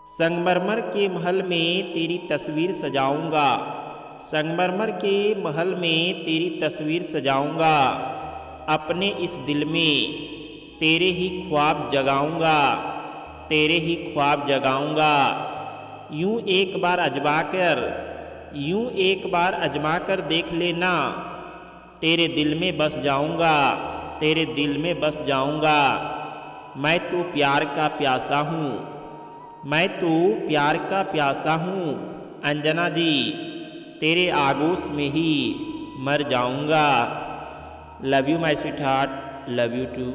संगमरमर के महल में तेरी तस्वीर सजाऊंगा, संगमरमर के महल में तेरी तस्वीर सजाऊंगा। अपने इस दिल में तेरे ही ख्वाब जगाऊंगा, तेरे ही ख्वाब जगाऊंगा। यूं एक बार आजमा कर देख लेना, तेरे दिल में बस जाऊंगा, तेरे दिल में बस जाऊंगा। मैं तो प्यार का प्यासा हूँ, मैं तो प्यार का प्यासा हूँ अंजना जी, तेरे आगोश में ही मर जाऊंगा। Love you my sweetheart, love you to.